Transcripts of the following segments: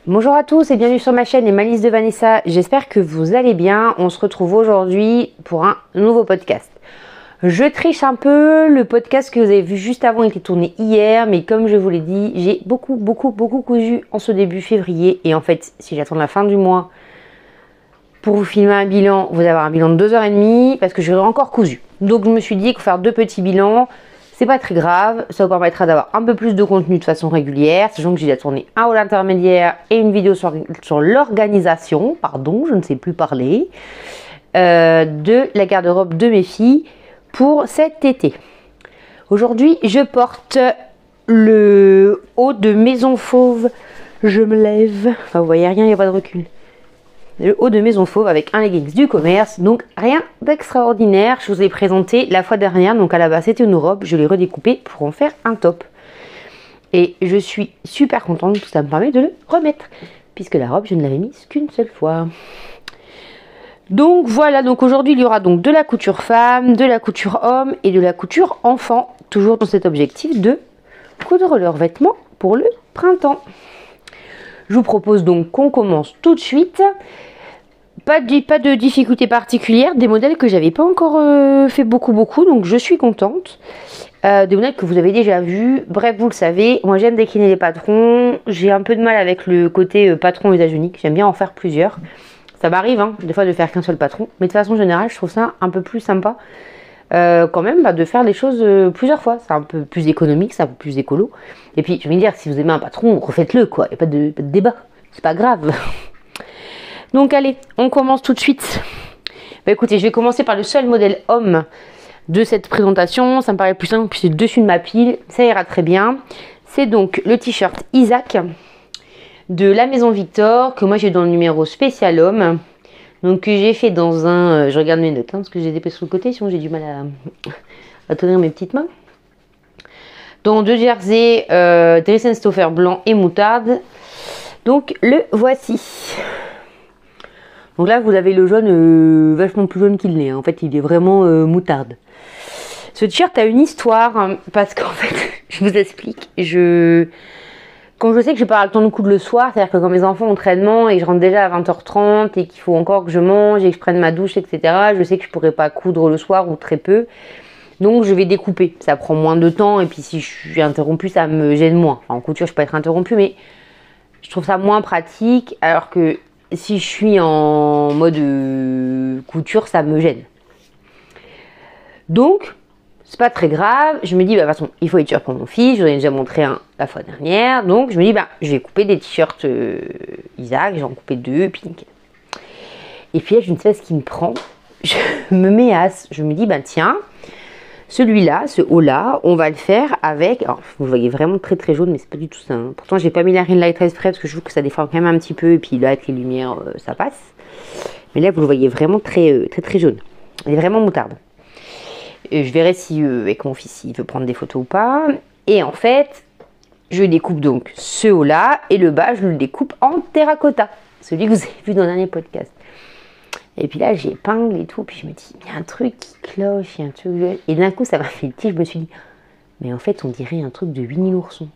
Bonjour à tous et bienvenue sur ma chaîne Les Malices de Vanessa, j'espère que vous allez bien. On se retrouve aujourd'hui pour un nouveau podcast. Je triche un peu, le podcast que vous avez vu juste avant était tourné hier, mais comme je vous l'ai dit, j'ai beaucoup cousu en ce début février. Et en fait, si j'attends la fin du mois pour vous filmer un bilan, vous allez avoir un bilan de 2h30 parce que j'aurai encore cousu. Donc je me suis dit que faire 2 petits bilans, c'est pas très grave, ça vous permettra d'avoir un peu plus de contenu de façon régulière, sachant que j'ai déjà tourné un haul intermédiaire et une vidéo sur l'organisation, pardon, je ne sais plus parler, de la garde-robe de mes filles pour cet été. Aujourd'hui, je porte le haut de Maison Fauve, je me lève, enfin vous voyez rien, il n'y a pas de recul. Le haut de Maison Fauve avec un leggings du commerce, donc rien d'extraordinaire. Je vous ai présenté la fois dernière, donc à la base c'était une robe, je l'ai redécoupée pour en faire un top. Et je suis super contente, tout ça me permet de le remettre, puisque la robe je ne l'avais mise qu'une seule fois. Donc voilà, donc aujourd'hui il y aura donc de la couture femme, de la couture homme et de la couture enfant, toujours dans cet objectif de coudre leurs vêtements pour le printemps. Je vous propose donc qu'on commence tout de suite. Pas de difficulté particulière, des modèles que j'avais pas encore fait beaucoup, donc je suis contente. Des modèles que vous avez déjà vus, bref vous le savez, moi j'aime décliner les patrons, j'ai un peu de mal avec le côté patron usage unique, j'aime bien en faire plusieurs. Ça m'arrive hein, des fois de faire qu'un seul patron, mais de façon générale je trouve ça un peu plus sympa quand même de faire les choses plusieurs fois, c'est un peu plus économique, c'est un peu plus écolo. Et puis je vais me dire, si vous aimez un patron, refaites-le quoi, il n'y a pas de débat, c'est pas grave. Donc allez, on commence tout de suite. Bah écoutez, je vais commencer par le seul modèle homme de cette présentation. Ça me paraît plus simple, puis c'est dessus de ma pile. Ça ira très bien. C'est donc le t-shirt Isaac de la Maison Victor, que moi j'ai dans le numéro spécial homme. Donc que j'ai fait dans un... je regarde mes notes, hein, parce que j'ai des sur le côté, sinon j'ai du mal à tenir mes petites mains. Dans 2 jerseys, Dresden Stoffer blanc et moutarde. Donc le voici. Donc là, vous avez le jaune vachement plus jaune qu'il n'est. Hein. En fait, il est vraiment moutarde. Ce t-shirt a une histoire, hein, parce qu'en fait, je vous explique. Quand je sais que je n'ai pas le temps de coudre le soir, c'est-à-dire que quand mes enfants ont entraînement et que je rentre déjà à 20h30 et qu'il faut encore que je mange et que je prenne ma douche, etc., je sais que je ne pourrai pas coudre le soir ou très peu. Donc, je vais découper. Ça prend moins de temps et puis si je suis interrompue, ça me gêne moins. Enfin, en couture, je peux être interrompue, mais je trouve ça moins pratique alors que si je suis en mode couture, ça me gêne. Donc, c'est pas très grave. Je me dis, bah, de toute façon, il faut les t-shirts pour mon fils. Je vous en ai déjà montré un la fois dernière. Donc, je me dis, bah, je vais couper des t-shirts Isaac. J'en coupé 2, puis nickel. Et puis là, je ne sais pas ce qui me prend. Je me mets à... Je me dis, bah, tiens, celui-là, ce haut-là, on va le faire avec... Alors, vous voyez vraiment très jaune, mais c'est pas du tout ça. Hein. Pourtant, j'ai pas mis la Ring Light exprès parce que je trouve que ça déforme quand même un petit peu. Et puis là, avec les lumières, ça passe. Mais là, vous le voyez vraiment très jaune. Il est vraiment moutarde. Je verrai si, avec mon fils, il veut prendre des photos ou pas. Et en fait, je découpe donc ce haut-là. Et le bas, je le découpe en terracotta. Celui que vous avez vu dans le dernier podcast. Et puis là, j'épingle et tout. Puis je me dis, il y a un truc qui cloche, il y a un truc... Et d'un coup, ça m'a fait le tilt. Je me suis dit, mais en fait, on dirait un truc de Winnie l'ourson.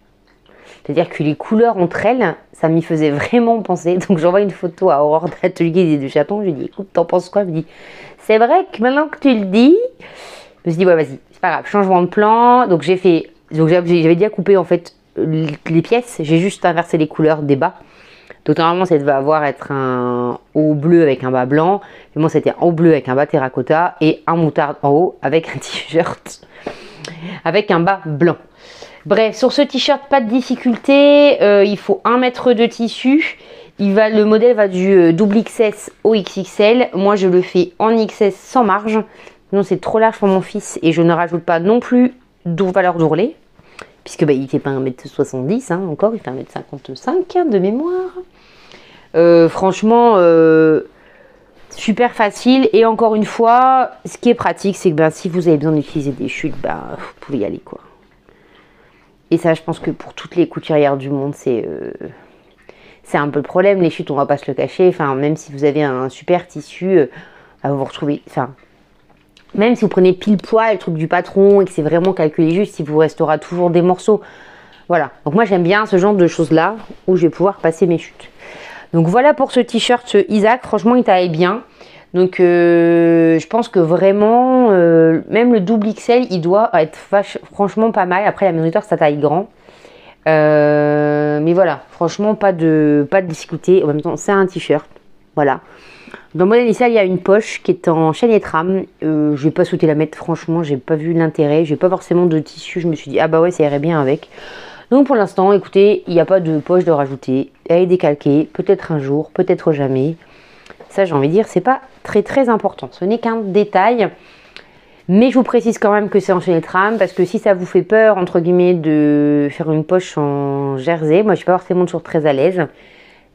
C'est-à-dire que les couleurs entre elles, ça m'y faisait vraiment penser. Donc j'envoie une photo à Aurore d'Atelier des Chatons. Je lui dis, écoute, t'en penses quoi? Elle me dit, c'est vrai que maintenant que tu le dis... Je me suis dit, ouais, vas-y, c'est pas grave, changement de plan. Donc j'ai fait... Donc j'avais déjà coupé en fait les pièces. J'ai juste inversé les couleurs des bas. Donc normalement ça devait être un haut bleu avec un bas blanc. Mais moi c'était un haut bleu avec un bas terracotta et un moutarde en haut avec un t-shirt avec un bas blanc. Bref, sur ce t-shirt, pas de difficulté. Il faut 1 mètre de tissu. Le modèle va du double XS au XXL. Moi je le fais en XS sans marge. Sinon c'est trop large pour mon fils et je ne rajoute pas non plus de valeur d'ourlet. Puisque bah, il ne fait pas 1m70 hein, encore, il fait 1m55 de mémoire. Franchement, super facile. Et encore une fois, ce qui est pratique, c'est que bah, si vous avez besoin d'utiliser des chutes, bah, vous pouvez y aller quoi. Et ça, je pense que pour toutes les couturières du monde, c'est un peu le problème. Les chutes, on va pas se le cacher. Enfin, même si vous avez un super tissu, vous vous retrouvez... Enfin, même si vous prenez pile poil le truc du patron et que c'est vraiment calculé juste, il vous restera toujours des morceaux. Voilà. Donc moi, j'aime bien ce genre de choses-là où je vais pouvoir passer mes chutes. Donc voilà pour ce t-shirt Isaac, franchement il taille bien. Donc je pense que vraiment, même le double XL, il doit être franchement pas mal. Après la maison d'éditeur, ça taille grand. Mais voilà, franchement pas de difficulté. En même temps, c'est un t-shirt. Voilà. Dans le modèle initial, il y a une poche qui est en chaîne et trame. Je vais pas souhaité la mettre, franchement, j'ai pas vu l'intérêt. J'ai pas forcément de tissu. Je me suis dit, ah bah ouais, ça irait bien avec. Donc pour l'instant, écoutez, il n'y a pas de poche de rajouter. Elle est décalquée, peut-être un jour, peut-être jamais. Ça, j'ai envie de dire, c'est pas très important. Ce n'est qu'un détail. Mais je vous précise quand même que c'est en chaîne et trame parce que si ça vous fait peur, entre guillemets, de faire une poche en jersey, moi je suis pas forcément toujours très à l'aise.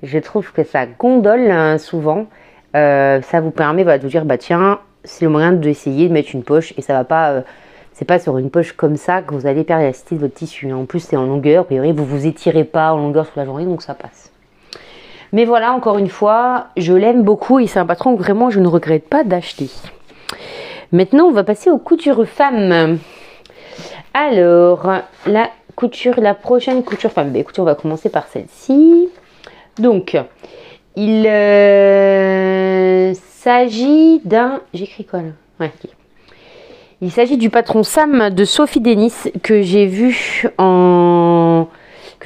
Je trouve que ça gondole hein, souvent. Ça vous permet voilà, de vous dire, bah tiens, c'est le moyen d'essayer de mettre une poche et ça va pas. C'est pas sur une poche comme ça que vous allez perdre l'élasticité de votre tissu. En plus, c'est en longueur. A priori, vous vous étirez pas en longueur toute la journée, donc ça passe. Mais voilà, encore une fois, je l'aime beaucoup et c'est un patron que vraiment je ne regrette pas d'acheter. Maintenant, on va passer aux coutures femmes. Alors, la prochaine couture femme. Bah, écoutez, on va commencer par celle-ci. Donc, il s'agit d'un... J'écris quoi là? Ouais, ok. Il s'agit du patron Sam de Sophie Denis que j'ai vu que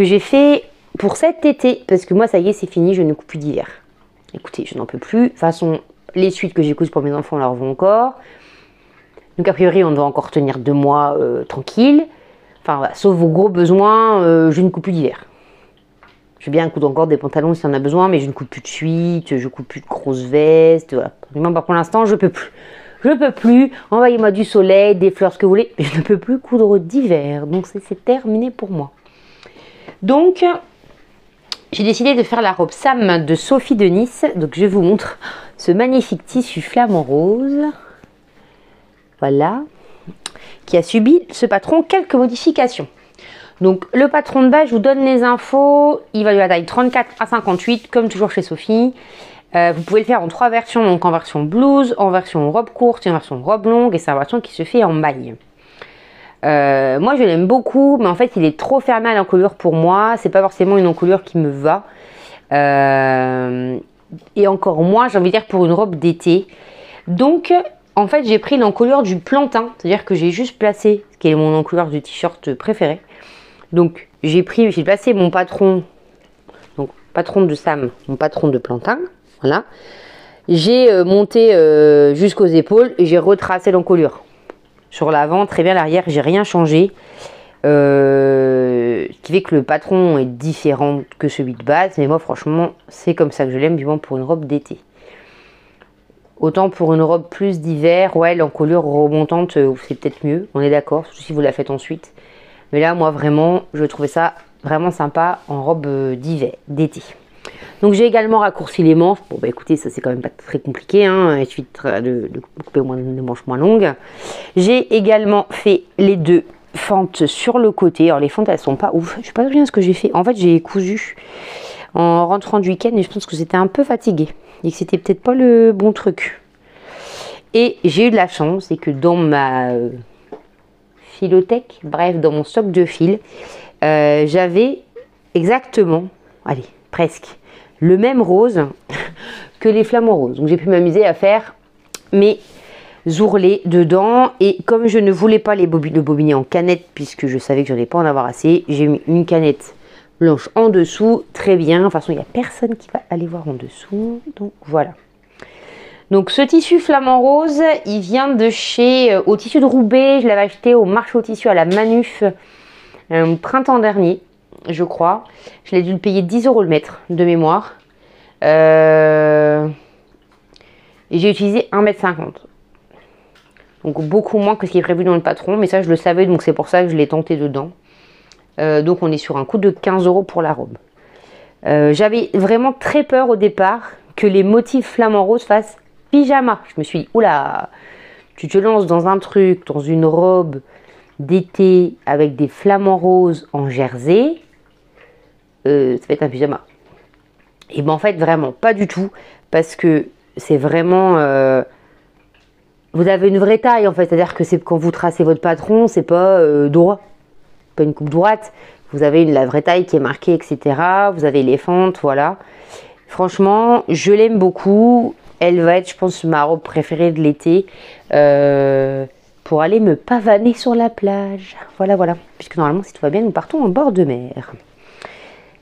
j'ai fait pour cet été. Parce que moi, ça y est, c'est fini, je ne coupe plus d'hiver. Écoutez, je n'en peux plus. De toute façon, les suites que j'ai cousues pour mes enfants leur vont encore. Donc a priori, on doit encore tenir 2 mois tranquille. Enfin, voilà, sauf vos gros besoins, je ne coupe plus d'hiver. Je vais bien coudre encore des pantalons s'il y en a besoin, mais je ne coupe plus de suite, je ne coupe plus de grosses vestes. Voilà. Pour l'instant, je peux plus. Je peux plus. Envoyez-moi du soleil, des fleurs, ce que vous voulez. Mais je ne peux plus coudre d'hiver. Donc c'est terminé pour moi. Donc, j'ai décidé de faire la robe Sam de Sophie Denis. Donc je vous montre ce magnifique tissu flamant rose. Voilà, qui a subi ce patron quelques modifications. Donc le patron de base, je vous donne les infos, il va de la taille 34 à 58, comme toujours chez Sophie. Vous pouvez le faire en 3 versions, donc en version blouse, en version robe courte et en version robe longue, et c'est une version qui se fait en maille. Moi je l'aime beaucoup, mais en fait il est trop fermé à l'encolure pour moi, c'est pas forcément une encolure qui me va. Et encore moins, j'ai envie de dire, pour une robe d'été. Donc... En fait, j'ai pris l'encolure du plantain, c'est-à-dire que j'ai juste placé, ce qui est mon encolure du t-shirt préféré. Donc, j'ai placé mon patron, donc patron de Sam, mon patron de plantain, voilà. J'ai monté jusqu'aux épaules et j'ai retracé l'encolure. Sur l'avant, très bien l'arrière, j'ai rien changé. Ce qui fait que le patron est différent que celui de base, mais moi franchement, c'est comme ça que je l'aime, vivant pour une robe d'été. Autant pour une robe plus d'hiver, ouais, l'encolure remontante, c'est peut-être mieux, on est d'accord, surtout si vous la faites ensuite. Mais là, moi, vraiment, je trouvais ça vraiment sympa en robe d'hiver, d'été. Donc, j'ai également raccourci les manches. Bon, bah écoutez, ça, c'est quand même pas très compliqué, hein. Il suffit de couper des manches moins longues. J'ai également fait les 2 fentes sur le côté. Alors, les fentes, elles sont pas ouf. Je sais pas bien ce que j'ai fait. En fait, j'ai cousu en rentrant du week-end et je pense que j'étais un peu fatiguée. Et que c'était peut-être pas le bon truc. Et j'ai eu de la chance, c'est que dans ma filothèque, bref, dans mon stock de fil, j'avais exactement, allez, presque, le même rose que les flamants roses. Donc j'ai pu m'amuser à faire mes ourlets dedans. Et comme je ne voulais pas le bobiner en canette, puisque je savais que je n'allais pas en avoir assez, j'ai mis une canette blanche en dessous, très bien. De toute façon, il n'y a personne qui va aller voir en dessous. Donc voilà. Donc ce tissu flamant rose, il vient de chez au tissu de Roubaix. Je l'avais acheté au marché au tissu à la Manuf printemps dernier, je crois. Je l'ai dû le payer 10 € le mètre de mémoire. Et j'ai utilisé 1,50 m. Donc beaucoup moins que ce qui est prévu dans le patron. Mais ça, je le savais, donc c'est pour ça que je l'ai tenté dedans. Donc on est sur un coût de 15 € pour la robe. J'avais vraiment très peur au départ que les motifs flamant rose fassent pyjama. Je me suis dit, oula, tu te lances dans un truc, dans une robe d'été avec des flamants roses en jersey, ça va être un pyjama. Et ben en fait, vraiment pas du tout, parce que c'est vraiment... vous avez une vraie taille en fait, c'est-à-dire que c'est quand vous tracez votre patron, c'est pas droit. Pas une coupe droite, vous avez la vraie taille qui est marquée, etc. Vous avez les fentes, voilà. Franchement, je l'aime beaucoup. Elle va être, je pense, ma robe préférée de l'été. Pour aller me pavaner sur la plage. Voilà, voilà. Puisque normalement, si tout va bien, nous partons en bord de mer.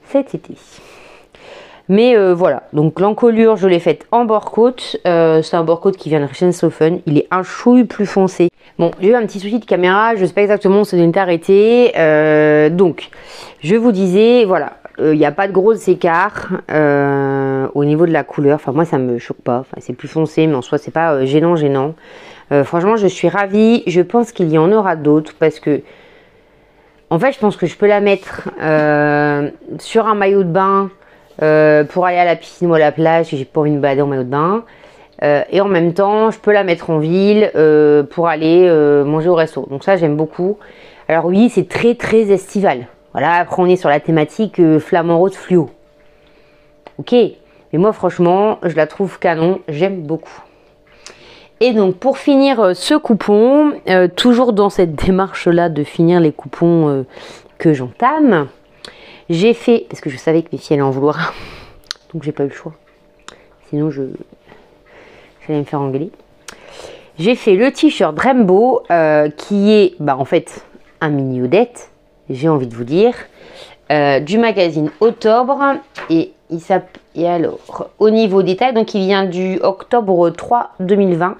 Cet été. Mais voilà. Donc l'encolure, je l'ai faite en bord-côte. C'est un bord-côte qui vient de Richenhofen. Il est un chouille plus foncé. Bon, j'ai eu un petit souci de caméra. Je ne sais pas exactement où ça doit arrêté. Donc, je vous disais, voilà. Il n'y a pas de gros écarts au niveau de la couleur. Enfin, moi, ça me choque pas. Enfin, c'est plus foncé, mais en soi, c'est pas gênant. Franchement, je suis ravie. Je pense qu'il y en aura d'autres parce que, en fait, je pense que je peux la mettre sur un maillot de bain pour aller à la piscine ou à la plage si j'ai pas envie de me balader en maillot de bain. Et en même temps, je peux la mettre en ville pour aller manger au resto. Donc ça, j'aime beaucoup. Alors oui, c'est très, très estival. Voilà, après on est sur la thématique flamant rose fluo. Ok, mais moi franchement, je la trouve canon, j'aime beaucoup. Et donc pour finir ce coupon, toujours dans cette démarche-là de finir les coupons que j'entame, j'ai fait, parce que je savais que mes filles allaient en vouloir, donc j'ai pas eu le choix. Sinon j'allais me faire engueuler. J'ai fait le t-shirt Rainbow qui est en fait un mini Odette. J'ai envie de vous dire, du magazine Octobre, et alors au niveau des tailles, donc il vient du octobre 3 2020,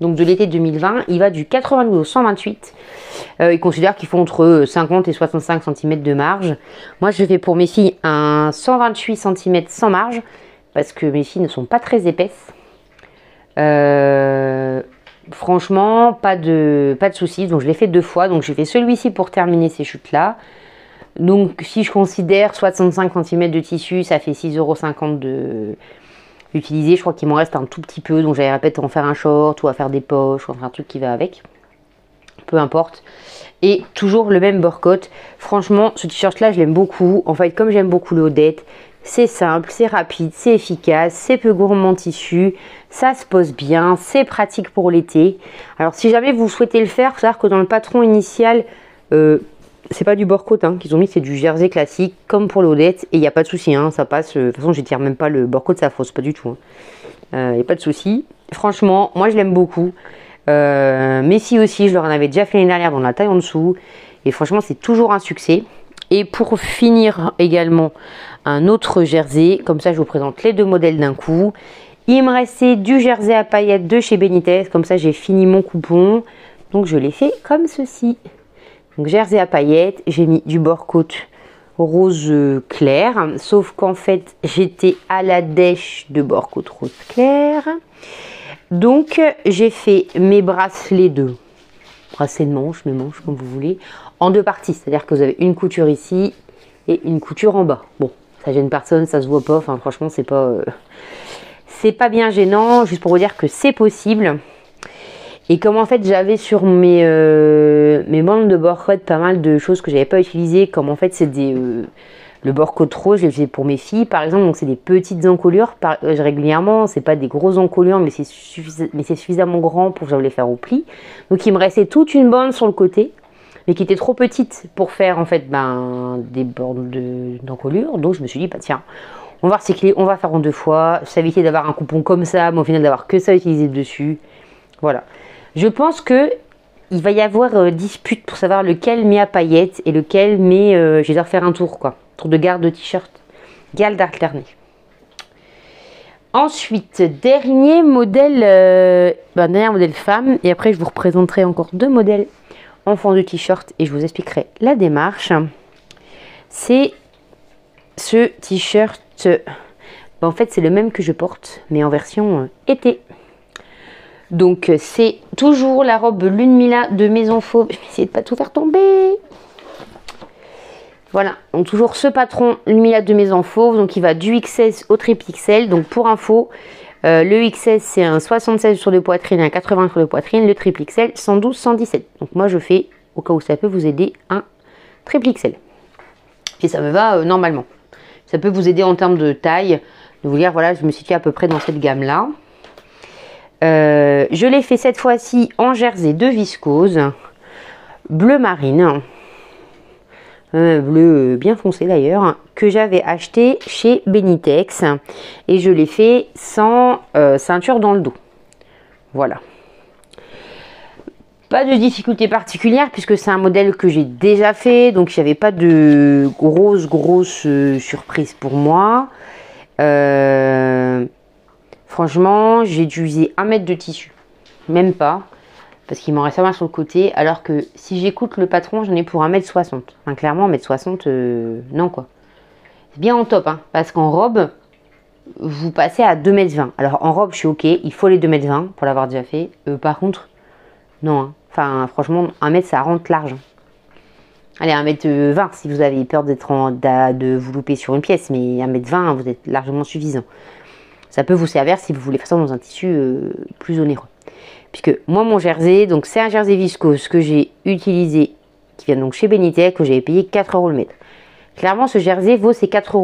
donc de l'été 2020, il va du 92 au 128. Il considère qu'il faut entre 50 et 65 cm de marge. Moi je fais pour mes filles un 128 cm sans marge, parce que mes filles ne sont pas très épaisses. Franchement, pas de soucis. Donc je l'ai fait 2 fois. Donc j'ai fait celui-ci pour terminer ces chutes-là. Donc si je considère 65 cm de tissu, ça fait 6,50 € d'utiliser. Je crois qu'il m'en reste un tout petit peu. Donc j'allais peut-être en faire un short ou à faire des poches ou enfin un truc qui va avec. Peu importe. Et toujours le même bord-côte. Franchement, ce t-shirt-là, je l'aime beaucoup. En fait, comme j'aime beaucoup le Odette, c'est simple, c'est rapide, c'est efficace, c'est peu gourmand en tissu, ça se pose bien, c'est pratique pour l'été. Alors si jamais vous souhaitez le faire, il faut savoir que dans le patron initial, c'est pas du bord-côte qu'ils ont mis, c'est du jersey classique, comme pour l'Odette, et il n'y a pas de souci, ça passe. De toute façon, je tire même pas le bord-côte, ça fausse pas du tout. Il n'y a pas de souci. Franchement, moi je l'aime beaucoup. Mais si aussi, je leur en avais déjà fait l'année dernière dans la taille en dessous, et franchement, c'est toujours un succès. Et pour finir également, un autre jersey, comme ça je vous présente les 2 modèles d'un coup. Il me restait du jersey à paillettes de chez Benitez, comme ça j'ai fini mon coupon. Donc je l'ai fait comme ceci. Donc jersey à paillettes, j'ai mis du bord-côte rose clair, sauf qu'en fait j'étais à la dèche de bord-côte rose clair. Donc j'ai fait mes bracelets de manche, mes manches comme vous voulez, en 2 parties, c'est-à-dire que vous avez une couture ici et une couture en bas. Bon, ça gêne personne, ça se voit pas, enfin franchement c'est pas bien gênant, juste pour vous dire que c'est possible. Et comme en fait j'avais sur mes bandes de bord-côte pas mal de choses que j'avais pas utilisées, comme en fait c'est le bord-côte rose, je l'ai fait pour mes filles par exemple, donc c'est des petites encolures régulièrement, c'est pas des grosses encolures, mais c'est suffisamment grand pour que j'aille les faire au pli. Donc il me restait toute une bande sur le côté, mais qui était trop petite pour faire en fait des bornes d'encolure. Donc je me suis dit tiens, on va recycler, on va faire en 2 fois, ça éviter d'avoir un coupon comme ça, mais au final d'avoir que ça utilisé dessus. Voilà. Je pense que il va y avoir dispute pour savoir lequel met à paillettes et lequel met, je vais refaire un tour tour de garde de t-shirt, garde alterné. Ensuite, dernier modèle femme, et après je vous représenterai encore 2 modèles enfants de t-shirt et je vous expliquerai la démarche. C'est ce t-shirt, en fait c'est le même que je porte mais en version été. Donc c'est toujours la robe Lune Mila de Maison Fauve. Je vais essayer de pas tout faire tomber. Voilà, donc toujours ce patron Lune Mila de Maison Fauve, donc il va du XS au triple XL. Donc pour info, le XS c'est un 76 sur le poitrine, un 80 sur le poitrine, le triple XL 112, 117. Donc moi je fais, au cas où ça peut vous aider, un triple XL. Et ça me va normalement. Ça peut vous aider en termes de taille, de vous dire voilà, je me situe à peu près dans cette gamme là. Je l'ai fait cette fois-ci en jersey de viscose bleu marine. un bleu bien foncé d'ailleurs, que j'avais acheté chez Benitex. Et je l'ai fait sans ceinture dans le dos. Voilà. Pas de difficulté particulière puisque c'est un modèle que j'ai déjà fait. Donc il n'y avait pas de grosse surprise pour moi. Franchement, j'ai dû user 1 mètre de tissu. Même pas. Parce qu'il m'en reste pas mal sur le côté. Alors que si j'écoute le patron, j'en ai pour 1,60 m. Enfin, clairement, 1,60 m, non quoi. C'est bien en top. Hein, parce qu'en robe, vous passez à 2,20 m. Alors en robe, je suis ok. Il faut les 2,20 m pour l'avoir déjà fait. Par contre, non. Hein. Enfin, franchement, 1 mètre, ça rentre large. Allez, 1,20 m si vous avez peur de vous louper sur une pièce. Mais 1,20 m, vous êtes largement suffisant. Ça peut vous servir si vous voulez faire ça dans un tissu plus onéreux. Puisque moi, mon jersey, donc c'est un jersey viscose que j'ai utilisé, qui vient donc chez Benitex, que j'avais payé 4 € le mètre. Clairement, ce jersey vaut ses 4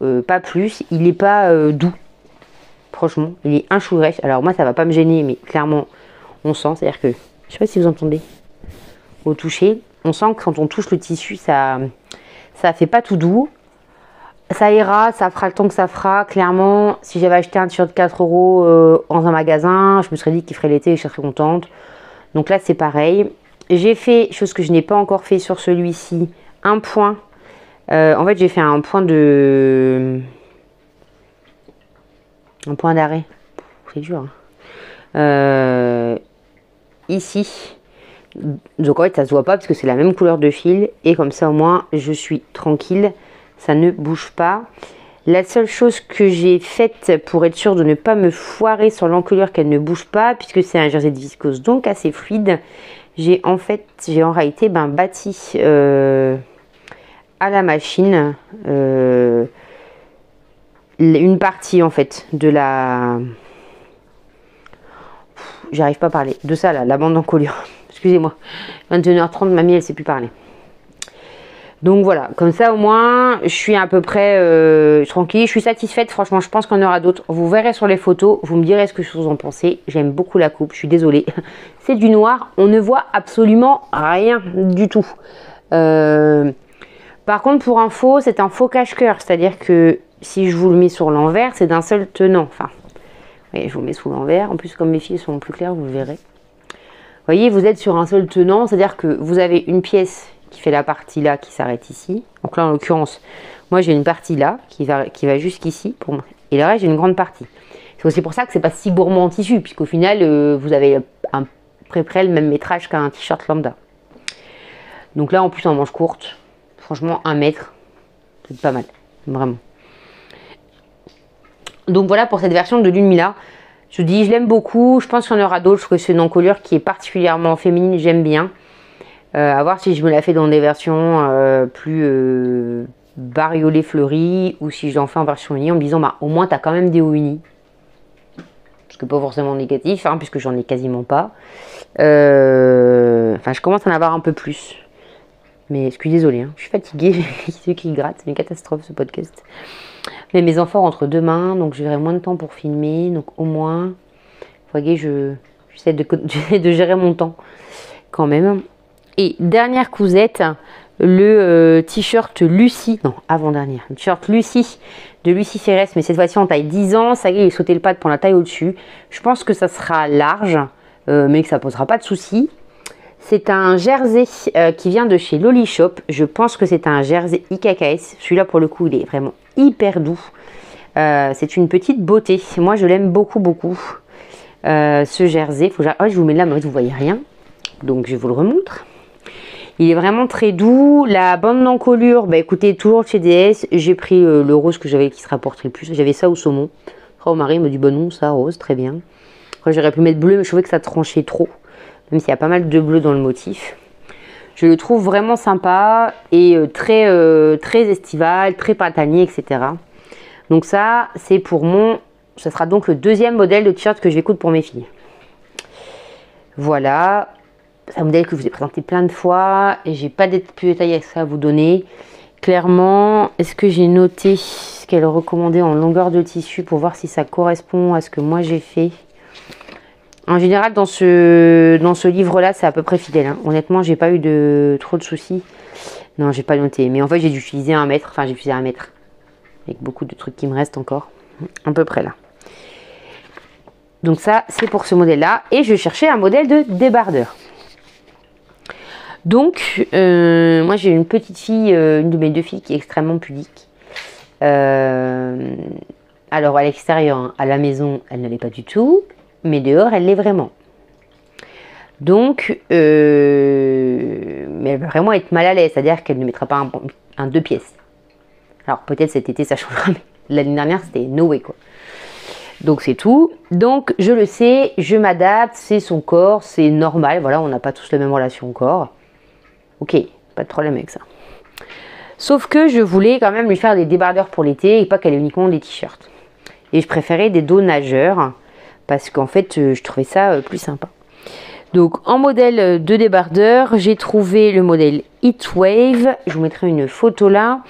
€, pas plus. Il n'est pas doux. Franchement, il est un chou rêche. Alors moi, ça va pas me gêner, mais clairement, on sent. C'est-à-dire que, je sais pas si vous entendez, au toucher, on sent que quand on touche le tissu, ça fait pas tout doux. Ça ira, ça fera le temps que ça fera. Clairement, si j'avais acheté un t-shirt de 4 € dans un magasin, je me serais dit qu'il ferait l'été et je serais contente. Donc là, c'est pareil. J'ai fait, chose que je n'ai pas encore fait sur celui-ci, un point. En fait, j'ai fait un point d'arrêt. C'est dur. Hein. Ici. Donc en fait, ça se voit pas parce que c'est la même couleur de fil. Et comme ça, au moins, je suis tranquille. Ça ne bouge pas. La seule chose que j'ai faite pour être sûre de ne pas me foirer sur l'encolure qu'elle ne bouge pas, puisque c'est un jersey de viscose donc assez fluide, j'ai en réalité bâti à la machine une partie en fait de la... J'arrive pas à parler. De ça là, la bande d'encolure. Excusez-moi. 21h30, mamie elle sait plus parler. Donc voilà, comme ça au moins, je suis à peu près tranquille, je suis satisfaite. Franchement, je pense qu'il y en aura d'autres. Vous verrez sur les photos, vous me direz ce que vous en pensez. J'aime beaucoup la coupe, je suis désolée. C'est du noir, on ne voit absolument rien du tout. Par contre, pour info, c'est un faux cache-cœur. C'est-à-dire que si je vous le mets sur l'envers, c'est d'un seul tenant. Enfin, voyez, je vous le mets sous l'envers. En plus, comme mes fils sont plus clairs, vous le verrez. Vous voyez, vous êtes sur un seul tenant, c'est-à-dire que vous avez une pièce qui fait la partie là qui s'arrête ici. Donc là en l'occurrence moi j'ai une partie là qui va jusqu'ici pour moi. Et le reste j'ai une grande partie. C'est aussi pour ça que c'est pas si gourmand en tissu puisqu'au final vous avez à peu près le même métrage qu'un t-shirt lambda. Donc là en plus en manche courte, franchement 1 mètre, c'est pas mal, vraiment. Donc voilà pour cette version de Lunmila. Je vous dis je l'aime beaucoup, je pense qu'il y en aura d'autres, je trouve que c'est une encolure qui est particulièrement féminine, j'aime bien. À voir si je me la fais dans des versions plus bariolées fleuries ou si je l'en fais en version unie en me disant bah au moins tu as quand même des hauts unis. Ce qui n'est pas forcément négatif hein, puisque j'en ai quasiment pas. Enfin je commence à en avoir un peu plus. Mais je suis désolée, hein, je suis fatiguée, ceux qui grattent, c'est une catastrophe ce podcast. Mais mes enfants rentrent demain, donc j'aurai moins de temps pour filmer, donc au moins, vous voyez, j'essaie de gérer mon temps quand même. Et dernière cousette, le t-shirt Lucie, non avant-dernière, le t-shirt Lucie de Lucie Ferrès, mais cette fois-ci en taille 10 ans, ça y est, il a sauté le pas pour la taille au-dessus. Je pense que ça sera large, mais que ça posera pas de soucis. C'est un jersey qui vient de chez Loli Shop, je pense que c'est un jersey IKKS, celui-là pour le coup il est vraiment hyper doux. C'est une petite beauté, moi je l'aime beaucoup, ce jersey. Je vous mets là, mais vous voyez rien, donc je vous le remontre. Il est vraiment très doux. La bande d'encolure, bah écoutez, toujours chez DS, j'ai pris le rose que j'avais qui se rapportait le plus. J'avais ça au saumon. Après, mon mari me dit, bon non, ça rose, très bien. Après, j'aurais pu mettre bleu, mais je trouvais que ça tranchait trop. Même s'il y a pas mal de bleu dans le motif. Je le trouve vraiment sympa et très estival, très printanier, etc. Donc ça, c'est pour ça sera donc le deuxième modèle de t-shirt que je vais coudre pour mes filles. Voilà. C'est un modèle que je vous ai présenté plein de fois et j'ai pas d'être plus détaillé avec ça à vous donner. Clairement, est-ce que j'ai noté ce qu'elle recommandait en longueur de tissu pour voir si ça correspond à ce que moi j'ai fait? En général, dans ce livre-là, c'est à peu près fidèle. Hein. Honnêtement, j'ai pas eu trop de soucis. Non, j'ai pas noté. Mais en fait, j'ai dû utiliser 1 mètre. Enfin, j'ai utilisé 1 mètre. Avec beaucoup de trucs qui me restent encore. À peu près là. Donc ça, c'est pour ce modèle-là. Et je cherchais un modèle de débardeur. Donc, moi, j'ai une petite fille, une de mes 2 filles qui est extrêmement pudique. Alors, à l'extérieur, hein, à la maison, elle ne l'est pas du tout. Mais dehors, elle l'est vraiment. Donc, mais elle va vraiment être mal à l'aise, c'est-à-dire qu'elle ne mettra pas un 2 pièces. Alors peut-être cet été ça changera, mais l'année dernière c'était no way quoi. Donc c'est tout. Donc je le sais, je m'adapte, c'est son corps, c'est normal, voilà, on n'a pas tous la même relation au corps. Ok, pas de problème avec ça. Sauf que je voulais quand même lui faire des débardeurs pour l'été et pas qu'elle ait uniquement des t-shirts. Et je préférais des dos nageurs parce qu'en fait je trouvais ça plus sympa. Donc en modèle de débardeur, j'ai trouvé le modèle Heatwave. Je vous mettrai une photo là,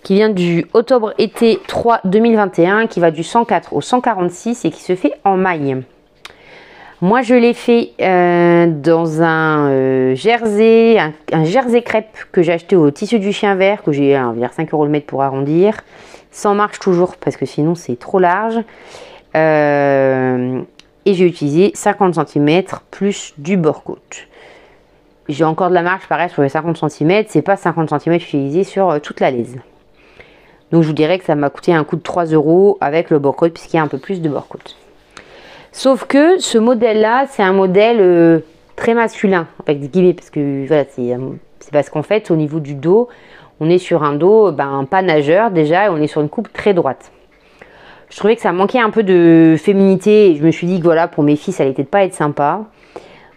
qui vient du octobre-été 3 2021, qui va du 104 au 146 et qui se fait en maille. Moi je l'ai fait dans un jersey, un jersey crêpe que j'ai acheté au tissu du chien vert, que j'ai vers 5 € le mètre pour arrondir. Sans marge toujours, parce que sinon c'est trop large. Et j'ai utilisé 50 cm plus du bord-côte. J'ai encore de la marge, pareil, sur les 50 cm. C'est pas 50 cm utilisé sur toute la laise. Donc je vous dirais que ça m'a coûté un coût de 3 € avec le bord-côte, puisqu'il y a un peu plus de bord-côte. Sauf que ce modèle-là, c'est un modèle très masculin, avec des guillemets, parce que voilà, c'est parce qu'en fait, au niveau du dos, on est sur un dos pas nageur déjà, et on est sur une coupe très droite. Je trouvais que ça manquait un peu de féminité et je me suis dit que voilà, pour mes filles, ça allait peut-être pas être sympa.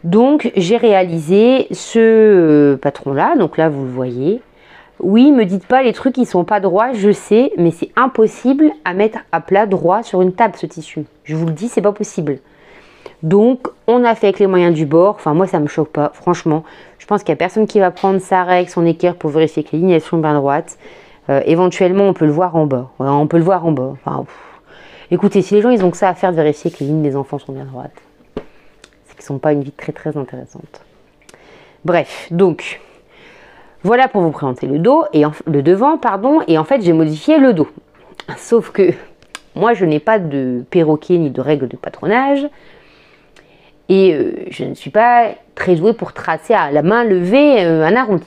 Donc, j'ai réalisé ce patron-là. Donc là, vous le voyez. Oui, me dites pas les trucs qui sont pas droits, je sais, mais c'est impossible à mettre à plat droit sur une table, ce tissu. Je vous le dis, c'est pas possible. Donc, on a fait avec les moyens du bord. Enfin, moi, ça me choque pas. Franchement, je pense qu'il y a personne qui va prendre sa règle, son équerre pour vérifier que les lignes elles sont bien droites. Éventuellement, on peut le voir en bas. Ouais, on peut le voir en bas. Enfin, écoutez, si les gens ils ont que ça à faire de vérifier que les lignes des enfants sont bien droites, c'est qu'ils ne sont pas une vie très très intéressante. Bref, donc voilà pour vous présenter le dos et le devant, pardon, et en fait j'ai modifié le dos. Sauf que moi je n'ai pas de perroquet ni de règle de patronage et je ne suis pas très douée pour tracer à la main levée un arrondi.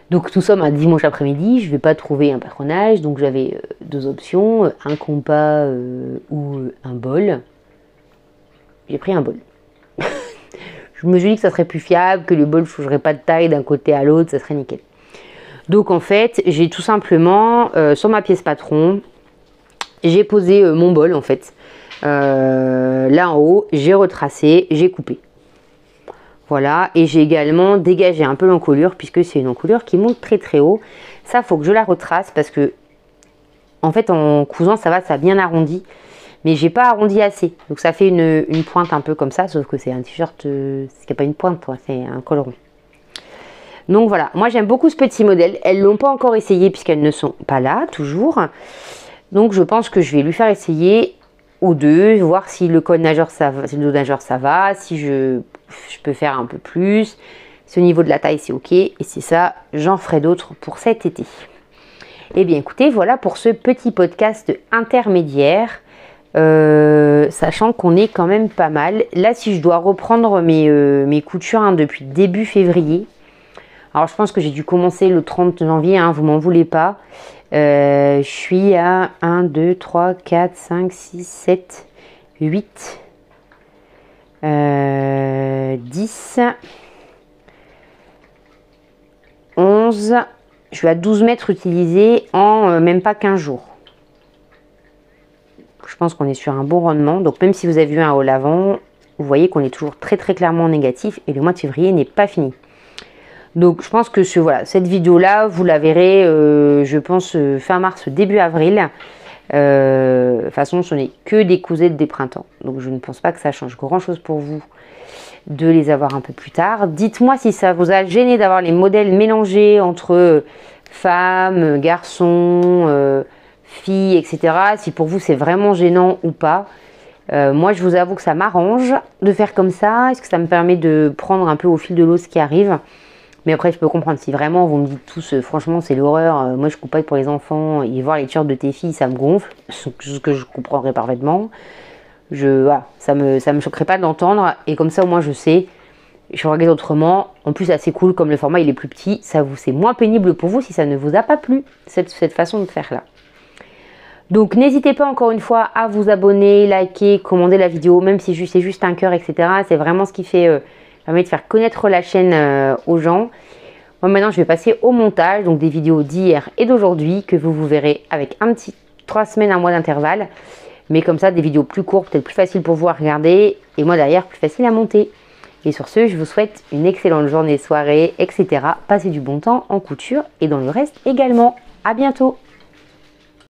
Donc nous sommes un dimanche après-midi, je ne vais pas trouver un patronage, donc j'avais 2 options, un compas ou un bol. J'ai pris un bol. Je me suis dit que ça serait plus fiable, que le bol ne changerait pas de taille d'un côté à l'autre, ça serait nickel. Donc en fait, j'ai tout simplement, sur ma pièce patron, j'ai posé mon bol en fait. Là en haut, j'ai retracé, j'ai coupé. Voilà, et j'ai également dégagé un peu l'encolure puisque c'est une encolure qui monte très très haut. Ça, faut que je la retrace parce que, en fait, en cousant, ça a bien arrondi. Mais j'ai pas arrondi assez. Donc ça fait une pointe un peu comme ça, sauf que c'est un t-shirt, c'est qu'il n'y a pas une pointe, c'est un col rond. Donc voilà, moi j'aime beaucoup ce petit modèle. Elles ne l'ont pas encore essayé puisqu'elles ne sont pas là, toujours. Donc je pense que je vais lui faire essayer ou 2, voir si le col nageur ça va, si le dos nageur ça va, si je peux faire un peu plus, si au niveau de la taille c'est ok, et c'est ça, j'en ferai d'autres pour cet été. Et bien écoutez, voilà pour ce petit podcast intermédiaire, sachant qu'on est quand même pas mal. Là si je dois reprendre mes coutures depuis début février, alors je pense que j'ai dû commencer le 30 janvier, vous m'en voulez pas. Je suis à 1, 2, 3, 4, 5, 6, 7, 8, 10, 11, je suis à 12 mètres utilisés en même pas 15 jours. Je pense qu'on est sur un bon rendement. Donc même si vous avez vu un haul avant, vous voyez qu'on est toujours très très clairement en négatif et le mois de février n'est pas fini. Donc je pense que cette vidéo là, vous la verrez, je pense fin mars, début avril. De toute façon, ce n'est que des cousettes des printemps. Donc je ne pense pas que ça change grand chose pour vous de les avoir un peu plus tard. Dites-moi si ça vous a gêné d'avoir les modèles mélangés entre femmes, garçons, filles, etc. Si pour vous c'est vraiment gênant ou pas. Moi je vous avoue que ça m'arrange de faire comme ça. Est-ce que ça me permet de prendre un peu au fil de l'eau ce qui arrive? Mais après, je peux comprendre si vraiment vous me dites tous, franchement, c'est l'horreur. Moi, je coupe pas pour les enfants et voir les t-shirts de tes filles, ça me gonfle. Ce que je comprendrais parfaitement. Voilà, ça me choquerait pas de l'entendre. Et comme ça, au moins, je sais. Je regarde autrement. En plus, c'est cool, comme le format il est plus petit, c'est moins pénible pour vous si ça ne vous a pas plu, cette façon de faire là. Donc n'hésitez pas encore une fois à vous abonner, liker, commenter la vidéo, même si c'est juste un cœur, etc. C'est vraiment ce qui permet de faire connaître la chaîne aux gens. Moi maintenant, je vais passer au montage, donc des vidéos d'hier et d'aujourd'hui que vous verrez avec un petit 3 semaines, un mois d'intervalle. Mais comme ça, des vidéos plus courtes, peut-être plus faciles pour vous à regarder. Et moi derrière, plus facile à monter. Et sur ce, je vous souhaite une excellente journée, soirée, etc. Passez du bon temps en couture et dans le reste également. À bientôt!